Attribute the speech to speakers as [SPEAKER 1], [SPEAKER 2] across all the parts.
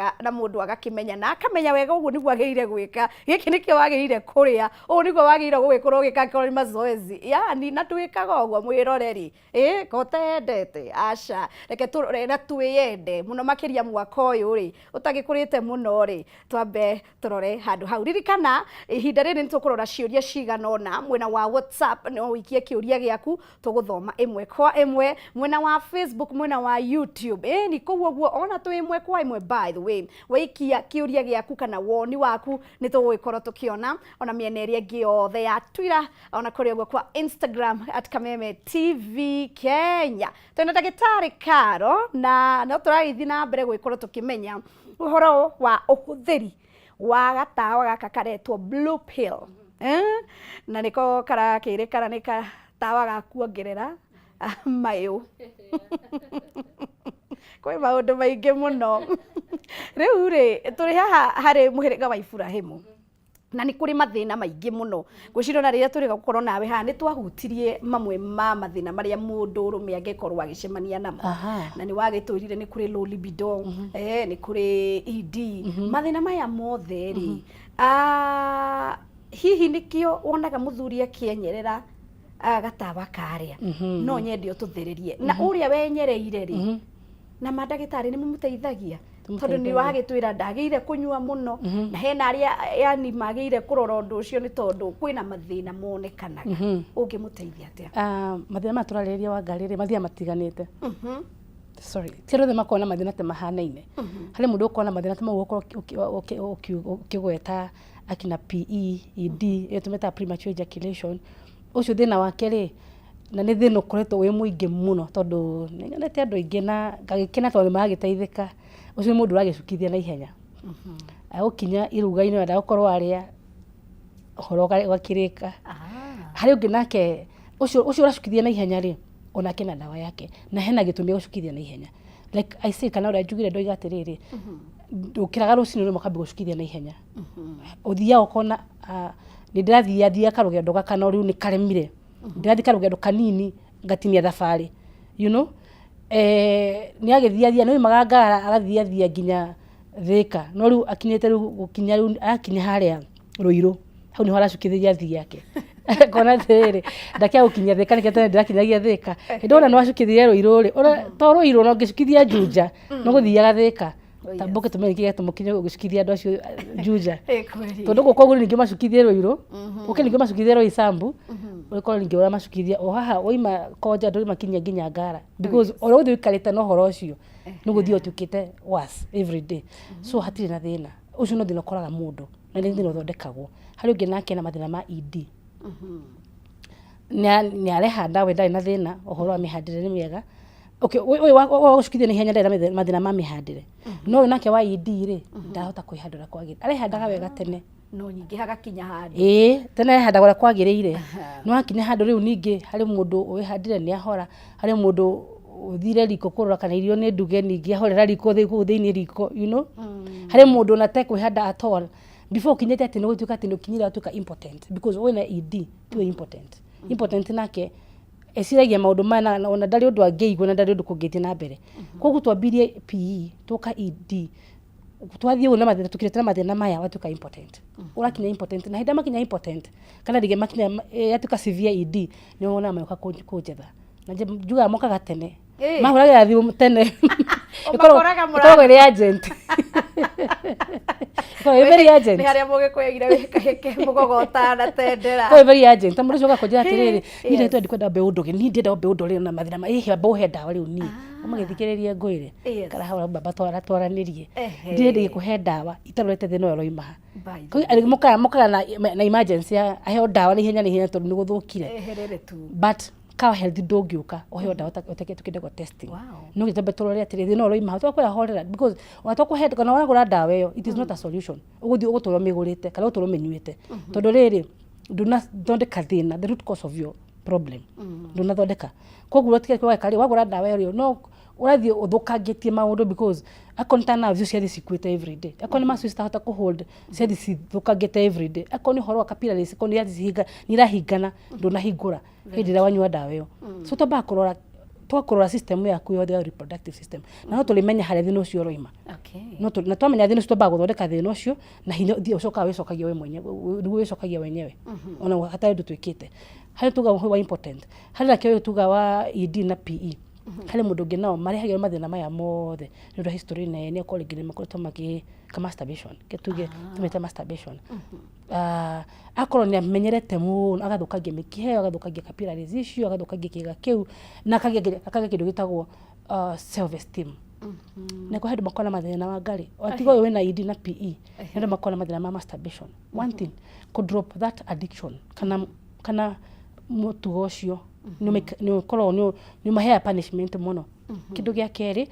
[SPEAKER 1] wega na mundu agakimenya na akamenya wega uguo niguo agirire gwika giki nikio wagirire kuria uguo niguo wagirire gwikora ugika kori mazoezi yani na twikaga uguo mwiroreri kotendete aca reke turore na twiyende muno makiria mwaka uyu ri utagikurite muno ri twambe turore handu hau ririkana ihinda riri nitukurora ciuria ciganona mwena wa WhatsApp no wikie kiuria giaku tuguthoma imwe kwa imwe mwena wa Facebook mwena wa YouTube ni kuguo guo ona tu imwe kwa imwe by the way waikia kiuria giaku kana woni waku nitugwikorwo tukiona ona miene ria ngi yothe ya Twitter ona kuri uguo kwa Instagram @Kameme TV Kenya twina Dagitari Karo na no turaithi na mbere gwikorwo tukimenya uhoro wa uhuthiri wa gatawa gaka karetwo Blue Pill na niko karakirikana ni gatawa ga kuongerera mayo kwe maundu maingi muno riu ri turi haha hari muhiriga wa Ibrahimu na ni kuri mathina maingi muno gwiciro na riria turi gukorwo nawe ha ni twahutirie mamwe ma mathina maria mundu rume angekorwo agicemania namo na ni wagitwirire ni kuri low libido ni kuri ED mathina maya mothe ri hihi nikio wonaga muthuri akienyerera gatawa karia no nyende ututhiririe na uria wenyereire ri na madagitari ni mumuteithagia tondu ni wagitwira ndagire kunyua muno na hena aria yani magire kurora undu ucio ni tondu kwina mathina monekanaga ungimuteithia atia
[SPEAKER 2] mathina maturariria wa ngarire mathina matiganite sorry tiro de makona mathina te mahanaine hari mundu ukona mathina te magoko ukigweta akina PE ED etumeta premature ejaculation ucio thina wake ri na ni thina ukoretwo wi muingi muno tondu nionete andu aingi na ngagikena tondu magiteithika ucio mundu uragicukithia na ihenya ukinya iruga-ini wenda gukorwo aria horo gakirika hari ungi nake ucio uracukithia na ihenya ri ona kena dawa yake na hena gitumi gucukithia na ihenya like I say kana ura njugire ndoiga atiriri ukiraga rucini rimwe kambi gucukithia na ihenya uthia ukona ni ndirathia karugendo gakana riu ni karemire ndirathia karugendo kanini ngatinia thabari you know ni agithia no magangara agathia nginya thika no riu akinyete riu gukinya riu akinya haria ruiru hau ni haracukithia thia yake kona tere ndakia gukinya thika nikete ndirakinyagia thika ndona no acukithia ruiru ri to ruiru no ngicukithia Juja no guthiaga thika tamboke tumenye kigeto mukinyo gucukithia andu acio Juja tondu guko ningi macukithia ruiru ukingi macukithia ro Isambu uriko ningi ura macukithia o haha oima koja nduri makinya nginya ngara because oro uthi ikarite no horo ucio no guthio tukite was every day so hatiri na thina ucio no thina koraga mundu na ni thina uthondekagwo hari ungi nake na mathina ma ED ni areha ndawe ndai na thina uhoro wa mihandire ni miega okay wa gucukithia ni henya ndai mathina ma mihandire no nake wa ED ri ndahota kuihandura kwagire arehandaga wega tene
[SPEAKER 1] no nyingi hagakinya handu
[SPEAKER 2] tene handagora kwagirire no hakinya handu riu ningi hari mundu uihandire ni ahora hari mundu uthire riko kurora kana irio ni nduge ningi ahorera riko thiini riko you know hari mundu na te kuihanda at all before kinyete ati no gutuka ati no kinyira tuka important because when ED tu important nake esiragia maundu mana ona ndari undu angeigwa na ndari undu kungithi na mbere koguo twambirie PE tuka ED twathie una mathina tukirete na mathina maya watuka important urakinya important na hinda makinya important kana dige makinya yatuka severe ED ni wona mayoka kunjetha na juga moka gatene mahuraga thimu tene
[SPEAKER 1] ikoraga
[SPEAKER 2] ri agent very agent
[SPEAKER 1] ni haria mugikwegire wikahike mugogota na tendera
[SPEAKER 2] very agent amudu coka kujira atiriri ni ndio ndikwenda beundu ni ndienda beundu ri na mathina ma ihe bohe dawa riu ni umagithikiririe ngwire kara haura baba twaranirie ndiende kuhe dawa itarorete thina yo roimaha moka na emergency aheo dawa ni henya tondu ni guthukire but ka health dogiuka oheo dawa utake tukinde go testing no gitambe turore atiri thina roimaha twakora horera because watoko head kana wana gura dawa yo it is not a solution uguthi ugutoro migurite kana utoro menyuite tondu riri thondeka thina the root cause of your problem thondeka koguo tike kwa kali wagura dawa yo no urathi uthukangitie maundu because akonta na view cia cikwite every day akoni masu stahota ku hold cia thukangite every day akoni horo wa capillaries akoni ya zihiga nirahingana ndona hingura hindi ra wanyua dawa yo so toba kurora twakurora system yaku yothe ya reproductive system na no tulimenya harĩa thĩna ũcio ũroima.
[SPEAKER 1] Okay.
[SPEAKER 2] No na twamenya thĩna ũcio twambaga gũthondeka thĩna ũcio na hinya ũcokaga wĩcokagia we mwenyewe nĩguo wĩcokagia wenyewe ona hatarĩ ũndũ twĩkĩte. Harĩ tuga wa important harĩ na kĩo tuga wa ED na PE harĩ mũndũ ũngĩ nao marehagĩrwo mathĩna maya mothe nĩ ũndũ history nene akorwo rĩngĩ nĩmakoretwo magĩka masturbation tuge tumĩte masturbation akorwo nĩ amenyerete mũno agathũkangia mĩkiha agathũkangia capillaries icio agathũkangia kĩĩga kĩu na akagĩa kĩndũ gĩtagwo self esteem. Nĩko hĩndĩ makona mathĩna wa ngari watiga ũyũ wĩna ED na PE hĩndĩ makona mathĩna ma masturbation. One thing could drop that addiction kana mũtugo ũcio nĩ ũkorwo nĩ mahea punishment mũno. Kĩndũ gĩa kerĩ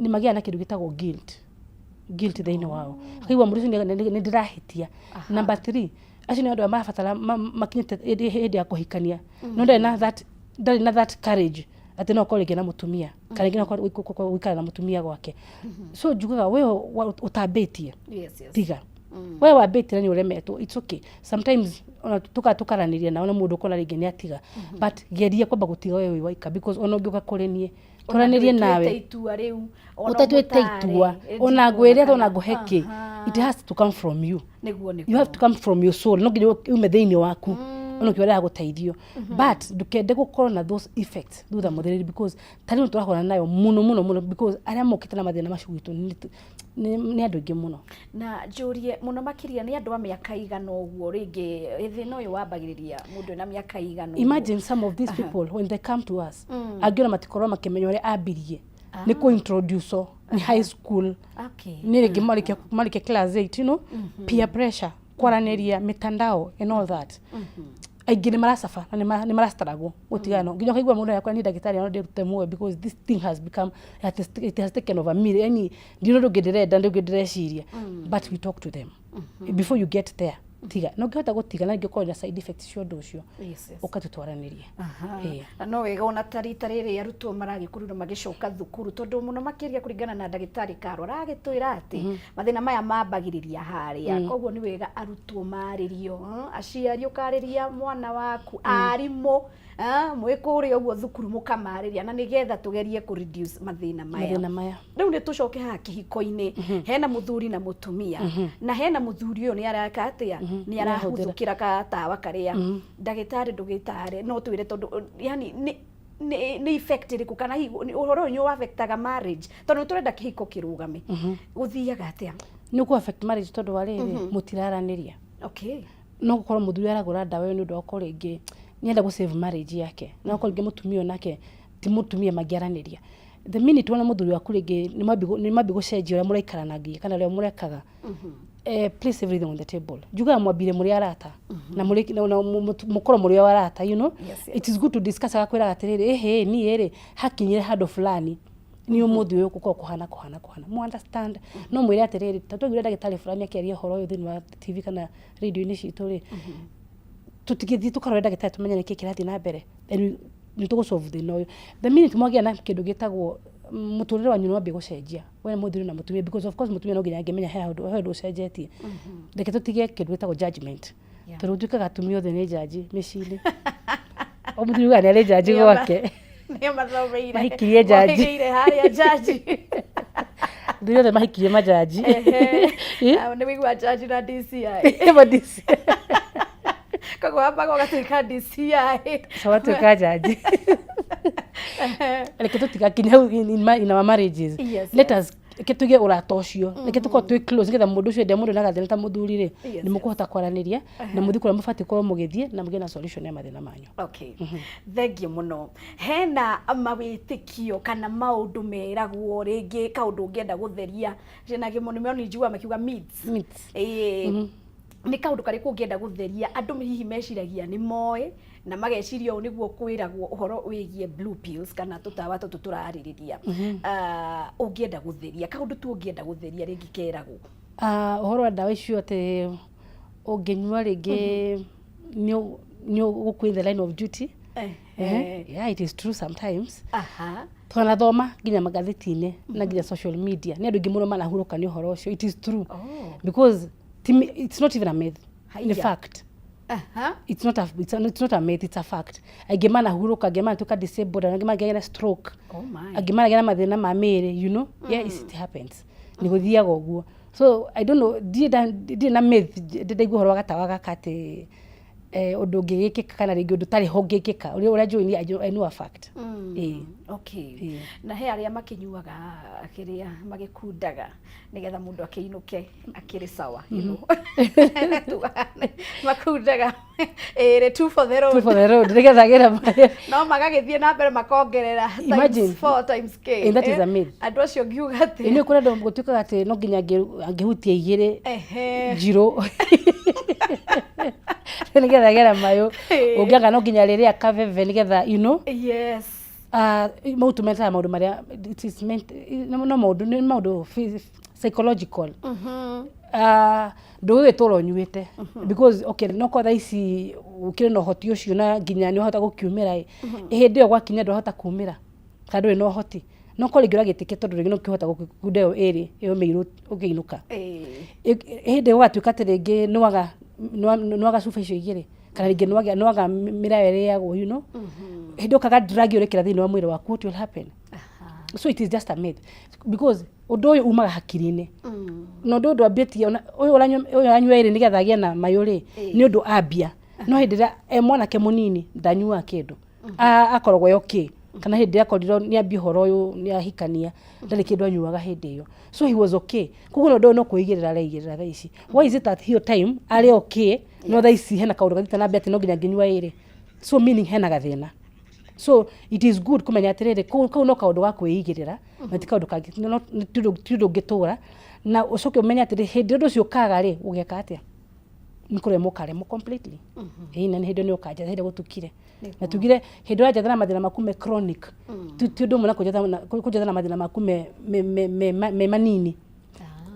[SPEAKER 2] nĩ magĩa na kĩndũ gĩtagwo guilt thĩinĩ wao akaigua mũndũ ũcio nĩ ndĩrahĩtia. Number 3 acio nĩ andũ marabatara makinyĩte hĩndĩ ya kũhikania no ndarĩ na that courage atĩ no ũkorwo rĩngĩ na mũtumia kana rĩngĩ no ũkorwo gũikara na mũtumia gwake. So njugaga we ũtambĩtie tiga we wambĩtie na nĩ ũremetwo it's okay sometimes ona tukaranĩria na ona mũndũ ũkona rĩngĩ nĩ atiga but geria kwamba gũtiga we wĩ waika because ona ũngĩũka kũrĩ niĩ tũranĩrie nawe ũtatuĩte itua ona ngwĩre ona ngũheki it has to come from you. You have to come from your soul no nginya ume thĩinĩ waku ono kiwara gũteithio but ndukende gũkorwo na those effects thutha mũthĩrĩri because tari tũrakora nayo mũno because arĩa mokĩte na mathĩna macio gwitũ nĩ andũ aingĩ mũno. Na
[SPEAKER 1] njũrie mũno makĩria nĩ andũ a mĩaka igana ũguo rĩngĩ thĩna ũyũ wambagĩrĩria mũndũ na mĩaka igana.
[SPEAKER 2] Imagine some of these people when they come to us angĩona matikorwo makĩmenya ũrĩa ambirie nĩ kũ-introduce nĩ high school nĩ rĩngĩ marĩkia class 8 you know peer pressure kwaranĩria mitandao and all that aingĩ nĩ marasafa na nĩ marastaragwo gũtigana nginya kaigua mũndũ yakwa ni ndagĩtarĩ no ndĩrute muoyo because this thing has become it has taken over me yani ndino ndũngĩndĩrenda ndũngĩndĩreciria but we talk to them before you get there tiga no ngĩhota gũtiga na ngĩkorwo na side effects cio ũndũ ũcio ũkatũtwaranĩria.
[SPEAKER 1] No wega ona tarita rĩrĩ arutwo maragĩkũrũra magĩcoka thukuru tondũ mũno makĩria kũringana na ndagĩtarĩ Karo aragĩtwĩra atĩ mathĩna maya mambagĩrĩria harĩa koguo nĩ wega arutwo marĩrio aciari ũkarĩria mwana waku arimũ mwĩkũrĩa ũguo thukuru mũkamarĩria na nĩgetha tũgerie kũ reduce mathĩna maya. Rĩu nĩ tũcoke haha kĩhiko-inĩ hena mũthuri na mũtumia na hena mũthuri ũyũ nĩ araka atĩa nĩ arahuthũkĩra katawa karĩa ndagĩtarĩ ndũgĩtarĩ no twĩre tondũ yani nĩ effect ĩrĩkũ kana ũhoro ũyũ affectaga marriage tondũ tũrenda kĩhiko kĩrũgame gũthiaga atĩa.
[SPEAKER 2] Nĩ ku affect marriage tondũ wa rĩrĩ mũtiraranĩria.
[SPEAKER 1] Okay.
[SPEAKER 2] No gũkorwo mũthuri aragũra ndawa ĩyo nĩ ũndũ wa gũkorwo rĩngĩ nĩenda gũ save marriage yake na gũkorwo rĩngĩ mũtumia nake ti mũtumia mangĩaranĩria. The minute wona mũthuri waku rĩngĩ nĩ mambi gũcenjia ũrĩa mũraikaranagia kana ũrĩa mũrekaga place everything on the table. Juga mwambire muri arata na mukoro muri arata you know it is good to discuss agakwira atiriri ni ere hakinyire hado fulani ni umuthi uyu kuko kuhana mu understand no mwire atiriri tatugire ndagitari fulani akiaria horo uyu thini wa TV kana radio ini citu ri tutigithi tukarore ndagitari tumenya niki kirathi na mbere ni tugo solve the no the minute mwagia na kindu gitagwo muturire wanyu no ambe gucenjia we muthuri na mutumia because of course mutumia no nginya angimenya he handu ucenjetie ndeke tutige kindu gitagwo judgment toro dukaga atumia othe ni jaji micini o muthuri gani ari jaji gwake
[SPEAKER 1] ni mathomeire
[SPEAKER 2] mahikirie jaji
[SPEAKER 1] mahikirie haria jaji
[SPEAKER 2] ndio othe mahikirie majaji
[SPEAKER 1] ni wigwa jaji na DCI
[SPEAKER 2] eba DCI
[SPEAKER 1] kago hapa kwa katika DCI
[SPEAKER 2] sawa tuka jaji like tutika kinya in our marriages let us kituge urata ucio like tuko twi close ngetha mundu ucio mundu na gathina ta muthuri ri ni mukuhota kwaraniria na muthi kura mufati ko mugithie na mugena solution ya mathina manyu.
[SPEAKER 1] Okay thengi muno hena mawitikio kana maundu meragwo ringi kaundu ngenda gutheria jena gimo ni meoni njua makiuga myths ni kaundu kari kungenda gutheria andu hihi meciragia ni moe na mageciria u niguo kwiragwo uhoro wigie blue pills kana tutawa tutu turaririria ungienda gutheria kaundu tu ungienda gutheria ringi keragwo
[SPEAKER 2] uhoro wa ndawa icio te unginywa ringi ni gukui the line of duty yeah it is true sometimes twanathoma nginya magatheti-inĩ na nginya social media ni andu ingi muno manahurũka ni uhoro ucio it is true because it's not even a myth in fact It's not a myth, it's a fact. Agemana huruka, agemana tuka disabled, agemana gena stroke.
[SPEAKER 1] Oh my.
[SPEAKER 2] Agemana gena mathina ma mere, you know? Yes, it happens. Ni guthiaga uguo. So I don't know, did na myth, did igũhoro gatawaga kate undu ngigikika kana ringi undu tari ho ngikika uria njui I know a fact.
[SPEAKER 1] Okay. Na he aria makinyuaga akiria magikundaga nigetha mundu akiinuke akiri sawa, you know. Makundaga two for the road
[SPEAKER 2] nigetha gera
[SPEAKER 1] no magagithie na mbere makongerera times 4 times k.
[SPEAKER 2] And that is a myth.
[SPEAKER 1] Andu acio ngiuga ati
[SPEAKER 2] ni kuri ndo gutuika ati no nginya angihutia igiri jiro nigetha gera mayo ungianga no nginya riria kaveve nigetha, you know.
[SPEAKER 1] Yes.
[SPEAKER 2] Mautu meta maundu maria it is meant no maundu psychological. Nduwe toro nyuite because okay no kwa thaisi ukire no hoti ucio na nginya ni hota gukiumira ihindi yo gwakinya ndo hota kumira kandu no hoti no ko lingira gitike tondu ringi no kihota gukunda yo eri yo miru ukiinuka ihindi gwatuika tiringi nwaga cuba icio igiri kana ringi nwaga mira eri yago, you know. Hindi ukaga drag yo rekira thini wa mwiri waku, what will happen? So it is just a myth because undu uyu umaga hakiri-ini no ndu ambĩtie uyu uranyua iri nigetha agie na mayuri ni undu ambia no hindi ria mwanake munini ndanyua kindu akoragwo okay kana hindi akorirwo ni ambia horo uyu ni ahikania ndari kindu anyuaga hindi iyo, so he was okay. Kuguo ndu no kuigirira areigirira tha ici. Why is it that hiyo time ari okay no tha ici hena kaundu gathita na mbia ati no nginya nginyua iri, so meaning hena gathina. So it is good kumenya atiriri kau no kaundu ga kwigirira na ti kaundu kangi tindo ngitura na ucoke umenya atiri hindi ndu cio kaga ri ugeka atia nikuremo karemo completely. Na ni hindi ni ukaja hindi gutukire na tugire hindi ya jathana mathina makume chronic ti ndu muna kujathana mathina makume me manini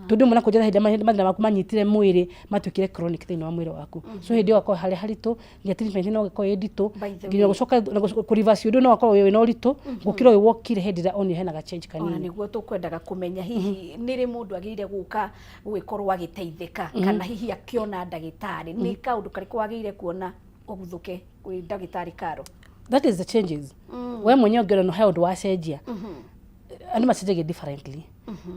[SPEAKER 2] tundu muna kujathana hindi mathina makume nyitire mwiri matukire chronic thini wa mwiri waku. So hindi wakwa hali haritu ngia treatment no gako edito nginya gucoka ku reverse ndu no wakwa we no rito gukira we wokire hindi da on hena ga change kanini.
[SPEAKER 1] Ona niguo tukwendaga kumenya hihi niri mundu agirire guka gwikorwo agiteithika kana hihi akiona ndagitari ni kaundu kariku agirire kuona uguthuke kwi ndagitari karo.
[SPEAKER 2] That is the changes. We mwenyewe ngero no how do wacenjia ani macenjagia differently.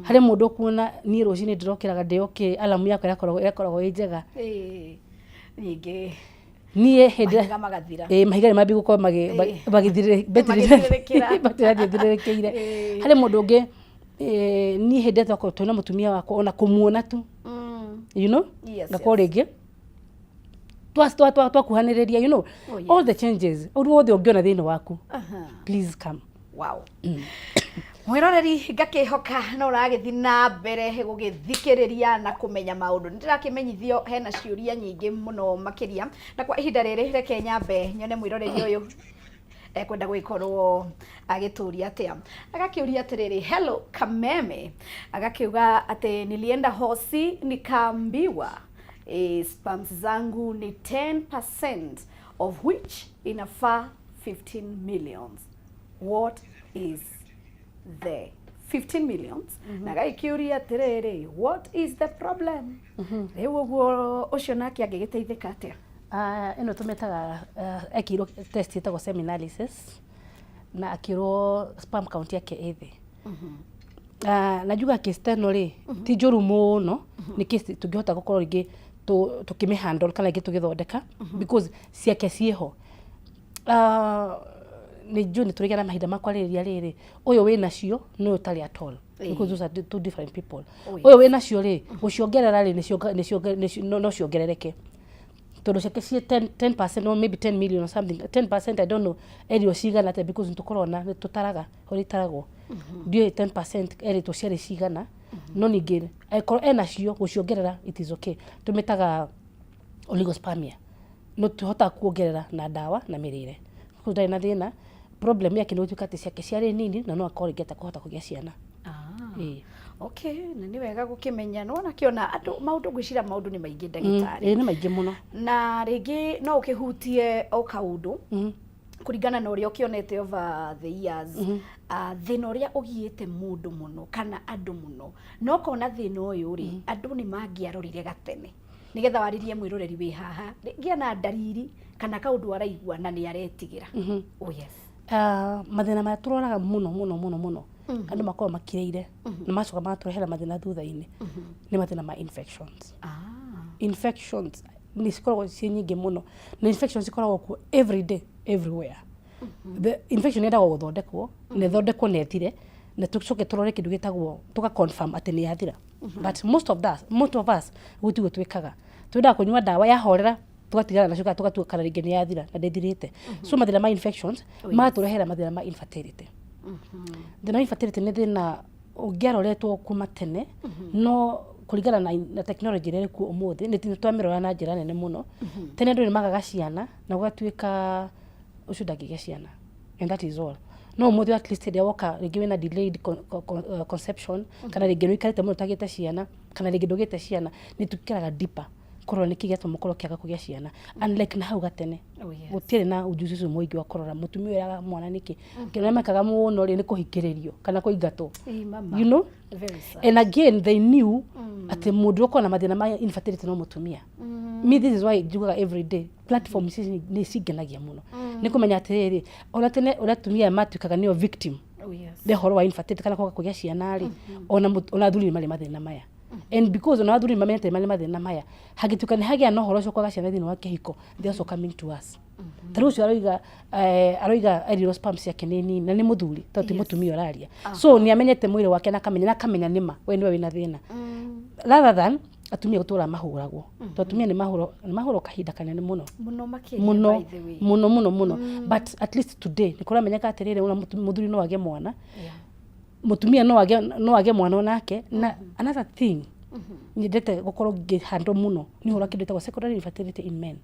[SPEAKER 2] Hari mundu kuona ni rucini ndirokiraga ndioke alamu yakwa yakoragwo njega
[SPEAKER 1] nyingi
[SPEAKER 2] nie hindi
[SPEAKER 1] magathira
[SPEAKER 2] mahiga mabi guko magithire betire hari mundu ngi ni hindi twako tuna mutumia wako ona kumuona tu you know ngako ringi twakuhaniriria, you know. All the changes undu wothe ungiona thini waku please come.
[SPEAKER 1] Wow. Mwiroreri ngakihoka no uragithi na mbere gugithikiriria na kumenya maundu ndirakimenyithio hena ciuria nyingi muno makiria na kwa ihinda riri reke nyambe nyone mwiroreri uyu kwenda gwikorwo agituria atia agakiuria atiriri hello Kameme agakiuga ati nilienda hosi nikaambiwa spams zangu ni 10% of which inafaa 15 millions. What is the 15 millions? Nagaikiuria atiriri what is the problem? Riu uguo ucio nake angigiteithika atia?
[SPEAKER 2] Ino tumetaga ekirwo test itagwo seminalysis na akirwo sperm count yake ithi. Najuga case teno ri ti njuru muno ni case tungihota gukorwo ringi tukimihandle kana ringi tugithondeka because ciake cieho. Ni juni turigana mahinda makwa riri uyu wina cio no utari at all because those are two different people. Uyu wina cio ri guciongerera ri no ciongerereke tondu ciake cie 10% or maybe 10 million or something 10%. I don't know eri cigana ate because ntukorona tutaraga hori taragwo ndio 10% eri to ciari cigana no ningire aikoro ena cio guciongerera it is okay. Tumetaga oligospermia no tuhota kuongerera na dawa na mirire kudai na thina problem yake no tukate ciake ciari nini na no akorigeta kuhota kugia ciana.
[SPEAKER 1] Okay, na ni wega gukimenya no nakiona andu maundu gwicira maundu ni maingi ndagitari
[SPEAKER 2] ni maingi muno
[SPEAKER 1] na ringi no ukihutie o kaundu kuringana na uria ukionete over the years thina uria ugiite mundu muno kana andu muno no kona thina uyu ri andu ni mangiarorire gatene nigetha waririe mwiroreri wi haha ngia na ndariri kana kaundu araigua na ni aretigira oh yes
[SPEAKER 2] mathina maya turoraga muno andu makorwo makireire na macoka maturehera mathina thutha-ini ni mathina ma infections infections ni cikoragwo ci nyingi muno na infections cikoragwo ku every day everywhere the infection yendaga guthondekwo na thondekwo netire na tucoke turore kindu gitagwo tuka confirm ati ni yathira but most of us gutigo twikaga twenda kunywa dawa ya horera tugatigana na shuka tugatuka ringi ni yathira na ndethirite so mathina ma infections maturehera mathina ma infertility thina infertility ni thina ungiaroretwo kuma tene no kuringana na technology iri ku umuthi ni twamirora na njira nene muno tene ndu ni magaga ciana na gugatuika ucio ndangigĩa ciana and that is all no umuthi at least they woka ringi wina delayed conception kana ringi nuikarite muno tagite ciana kana ringi ndugite ciana ni tukiraga deeper korwo ni kigetwo mukoro kiaga kugia ciana unlike na hau gatene gutire na ujuzi ucio muingi wa korora mutumia iraga mwana niki kina makaga muno ri ni kuhikiririo kana kuingatwo you know
[SPEAKER 1] very sad
[SPEAKER 2] and again they knew ati mundu ukona mathina ma infertility no mutumia me this is why jugaga every day platform ni cigenagia muno ni kumenya atiriri ona tene uratumia matuikaga nio victim the horo wa infertility kana kugia ciana ri ona thuri mali mathina maya and because ona thuri mamenete mali mathina maya hagituka ni hagia no horo cio kwaga ciana thini wa kihiko they also coming to us tarucio aroiga aerosperm cia kinini na ni muthuri toti mutumia oraria so ni amenyete mwiri wake na kamenya nima we niwe wina thina rather than atumia gutura mahuragwo atumia ni mahuro kahinda kanene muno
[SPEAKER 1] makiria by the way
[SPEAKER 2] muno but at least today ni kuramenyeka atirire una muthuri no age mwana mutumia no age mwana onake na another thing nyendete gukorwo ngihando muno ni hura kindu etagwo secondary infertility in men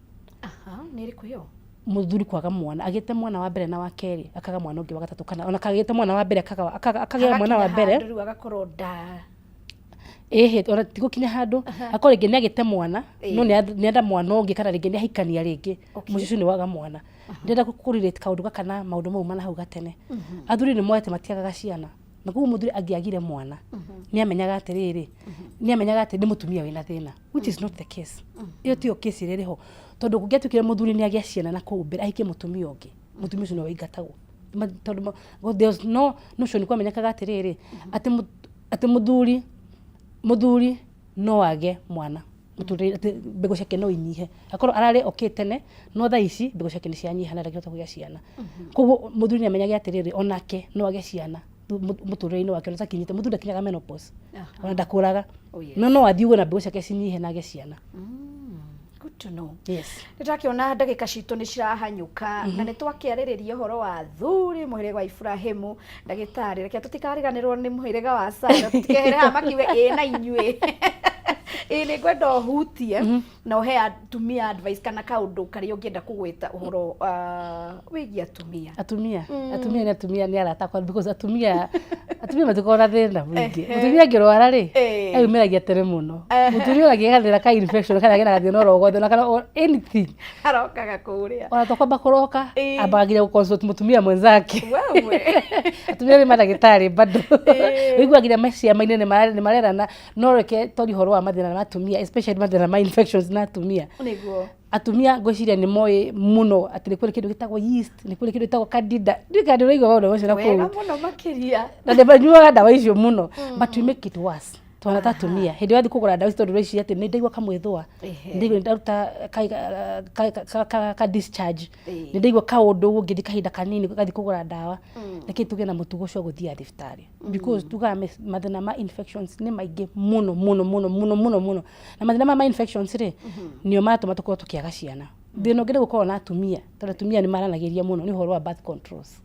[SPEAKER 1] ni riku yo
[SPEAKER 2] muthuri kwaga mwana agite mwana wa mbere na wa keri akaga mwana ungi wa gatatu kana ona kagite mwana wa mbere akaga mwana wa mbere
[SPEAKER 1] ndu agakorwo nda
[SPEAKER 2] ona tigukinya handu akore ringi ni agite mwana no ni enda mwana ungi kana ringi ni ahikania ringi mucicu ni waga mwana ndenda kukurelate kaundu kana maundu mau mana hau gatene athuri ni moete matiagaga ciana na kuo muthuri angiagire mwana ni amenyaga atiriri ni amenyaga ati ni mutumia wina thina which is not the case iyo tio case iri ho tondu kungetukire muthuri ni agia ciana na kuumbira ahike mutumia ungi mutumia ucio no waigatagwo tondu there's no notion kwa menyakaga atiriri ati muthuri no age mwana muthuri mbego ciake no inyihe akorwo arare okitene no tha ici mbego ciake ni cianyiha na ndagihota kugia ciana koguo muthuri ni amenyaga atiriri onake no age ciana muturire-ini wake ona takinyite muthuri akinyaga menopause ona ndakuraga no athiugo na mbego ciake cinyihe na age ciana
[SPEAKER 1] good to know
[SPEAKER 2] yes
[SPEAKER 1] nitakiona ndagika citu ni cirahanyuka na ni twakiaririria horo wa thuri muhirega wa Ibrahimu ndagitari reke tutikariganirwo ni muhirega wa Sara tikehere makiwe na inyue ni gwenda hutie na uhe atumia advice kana kaundu kari ungienda kugwita uhoro wigia atumia ni arata kwa because atumia matukora thina mwingi mutumia ngirwara ri ayumiragia tere muno mutumia agigathira ka infection kana agena gathina rogothe na kana anything arokaga kuria
[SPEAKER 2] ona tokwamba kuroka abagira consult mutumia mwenzake wewe atumia ni madagitari bado wiguagira mecia mainene ni marerana no reke tori horo wa mathina atumia especially mathina ma infections na atumia niguo atumia ngwiciria ni moe muno ati ni kuri kindu gitagwo yeast ni kuri kindu gitagwo candida ndikandi roigo wona wona
[SPEAKER 1] wega muno makiria
[SPEAKER 2] na ndebanyuaga dawa icio muno but we make it worse twana tatumia hindi wathi kugura dawa icio ndureci ati ni ndaigwa kamwithwa ndaigwa ndaruta ka discharge ni ndaigwa kaundu ungi kahinda kanini gathi kugura dawa niki tuge na mutugo cio guthia thibitari because tuga mathina ma infections ni maingi muno na mathina ma infections ri nio matuma tukorwo tukiaga ciana thina ngire gukorwo na atumia tondu atumia ni maranagiria muno ni horo wa birth controls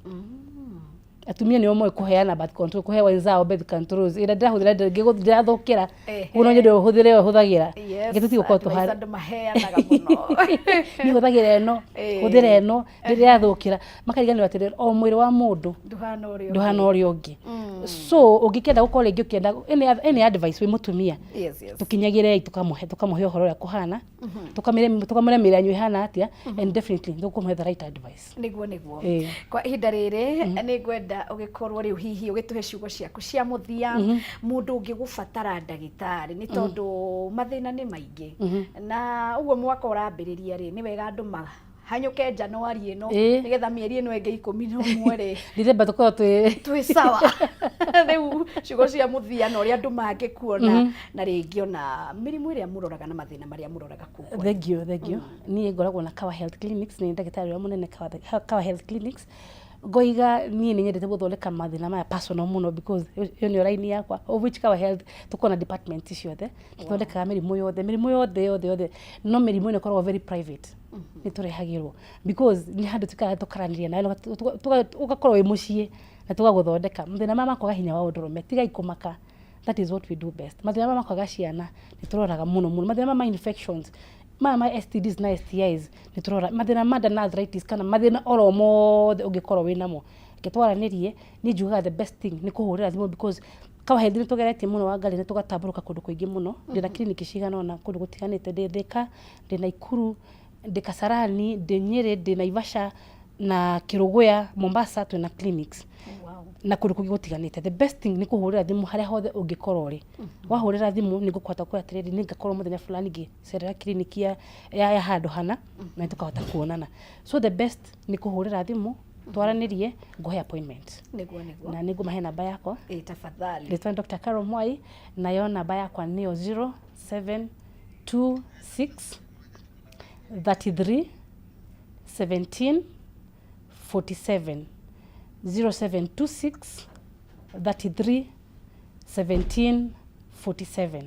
[SPEAKER 2] atumia ni omwe kuheana birth control kuhe wenzao birth controls ira ndahuthira ngiguthira thukira uno nyende uhuthire uhuthagira ngituti gukorwo tuhari
[SPEAKER 1] andu maheanaga muno
[SPEAKER 2] ni huthagira eno huthira eno ndiria thukira makariganirwa atiri o mwiri wa mundu nduhana urio ungi so ungikenda gukorwo ringi ukienda any advice we mutumia tukinyagire tukamuhe uhoro ya kuhana tukamere miranyo ihana atia and definitely ndukumhe the right advice
[SPEAKER 1] niguo kwa ihinda riri ni ngwenda ugikorwo riu hihi ugituhe ciugo ciaku cia muthia mundu ungigubatara ndagitari ni tondu mathina ni maingi na uguo mwaka urambiriria ri ni wega andu hanyuke Januari ino nigetha mieri ino enge 11 ri
[SPEAKER 2] December tukorwo
[SPEAKER 1] twi sawa riu ciugo cia muthia na uria andu mangikuona na ringi ona mirimu iria muroraga na mathina maria muroraga kuko.
[SPEAKER 2] Thank you ni ngoragwo na Kawa Health Clinics ni ndagitari wa munene Kawa Health Clinics ngoiga ni nyendete guthondeka mathina maya personal muno because yo ni oraini yakwa of which Kawa Health tukona department ciothe tuthondeka mirimu yothe no mirimu ino koragwo very private ni turehagirwo because ni handu tukaraniria nayo ugakorwo wi mucii na tugaguthondeka mathina mama kwaga hinya wa undurume tiga ikumaka. That is what we do best. Mathina mama kwaga ciana ni turoraga muno mathina mama infections mama STDs na STIs ni turora mathina mada na arthritis kana mathina oro mothe ungikorwo winamo ngitwaranirie ni njugaga the best thing ni kuhurira thimu because Kawa Health ni tugeretie muno wa ngari ni tugatamburuka kundu kuingi muno ndina clinic cigana ona kundu gutiganite ndi Thika ndi Naikuru ndi Kasarani ndi Nyeri ndi Naivasha na Kiruguya Mombasa twina clinics na kundu kungi gutiganite. The best thing ni kuhurira thimu haria hothe ungikorwo ri wahurira thimu ni gukwata kwa atiriri ni ngakorwo muthenya fulani gi serera clinic ya handu hana na tukahota kuonana. So the best ni kuhurira thimu twaranirie nguhe appointment
[SPEAKER 1] niguo
[SPEAKER 2] na nigumahe namba yakwa
[SPEAKER 1] tafadhali
[SPEAKER 2] nditwa Dr. Carol Mwai na yo namba yakwa ni 0726 33 17 47 0726 33 17 47.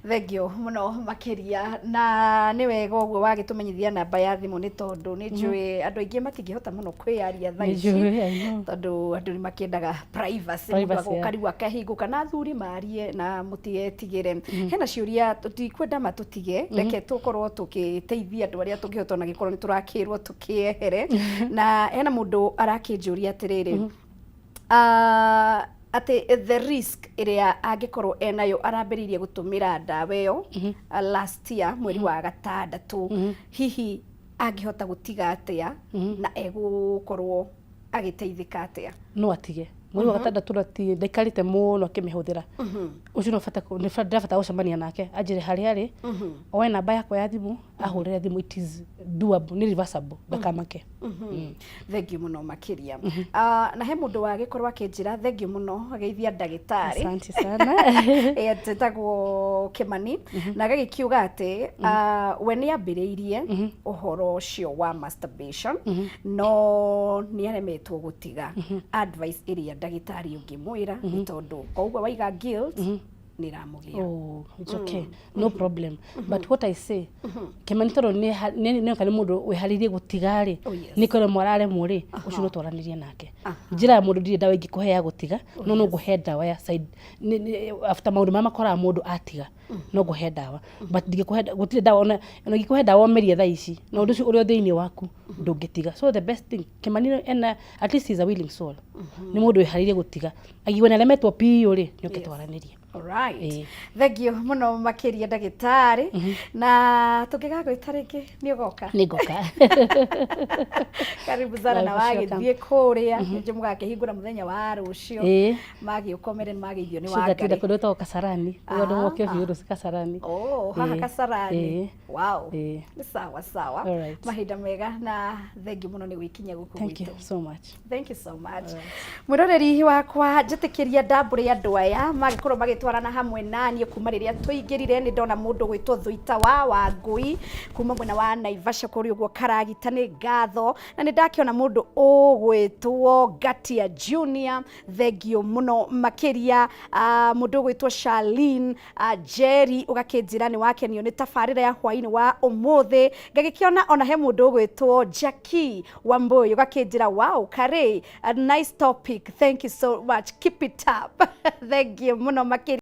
[SPEAKER 1] Thank you muno makiria na ni wega uguo wagitumenyithia namba ya thimu ni tondu ni njui andu aingi matingihota muno kwiaria thaici tondu andu ni makiendaga privacy ukariwa kahinguka na athuri marie na mutietigire hena ciuria tutikwenda matutige reke tukorwo tukiteithia andu aria tungihota na gikorwo ni turakirwo tukiehere na hena mundu arakinjuria atiriri ati the risk iria angikorwo enayo arambiririe gutumira ndawa iyo last year mweri wa gatandatu hihi angihota gutiga atia na egukorwo agiteithika atia
[SPEAKER 2] no atige mweri wa gatandatu rati ndaikarite muno akimihuthira ucio no bata gucemania nake ajire hari ari owe namba yakwa ya thimu ahurire thimu it is doable ni reversible ndakamake.
[SPEAKER 1] Thank you muno makiria na he mundu wagikorwo akinjira thank you muno ageithia ndagitari
[SPEAKER 2] asante sana
[SPEAKER 1] tetagwo Kimani na gagikiuga ati we ni ambiriirie uhoro ucio wa masturbation no ni aremetwo gutiga advice iria ndagitari ungimwira ni tondu koguo waiga guilt niramugia.
[SPEAKER 2] Oh, it's okay. No problem. But what I say, Kimani toro ni kana mundu wiharirie gutigari ni kore morale muri ucio no twaranirie nake njira mundu ndire dawa ingikuhe ya gutiga no no guhe dawa ya side after maundu mama kora mundu atiga no guhe dawa but ndingikuhe gutire dawa ona ngikuhe dawa merie tha ici no undu ucio uri thiini waku ndungitiga. So the best thing Kimani and at least is a willing soul ni mundu wiharirie gutiga agiwe na lemetwo piyo ri nyoke twaranirie.
[SPEAKER 1] Alright. Thank you muno makiria ndagitari na tungigagwita ringi ni ugoka karibu sana na wagithie kuria nje mugakihingura muthenya wa rucio magi ukomere magithio ni wangari
[SPEAKER 2] tunda kudoto Kasarani ndu mokio biuru Kasarani
[SPEAKER 1] haha Kasarani wow ni sawa mahinda mega na thank you muno ni gwikinya guku
[SPEAKER 2] thank you so much
[SPEAKER 1] mwiroreri wakwa njitikiria ndambure andu aya magikorwo magitwarana hamwe nani kuma riria tuingirire ni ndona mundu gwitwo Thuita wa Wangui kuma mwena wa Naivasha kuri uguo Karagita ni ngatho na ni ndakiona mundu ugwitwo Gatia Junior thank you muno makiria mundu ugwitwo Charlene Jerry ugakinjira ni wakenio ni tafarira ya hwaini wa umuthi ngagikiona ona he mundu ugwitwo Jackie Wambui ugakinjira wow kare a nice topic thank you so much keep it up thank you muno makiria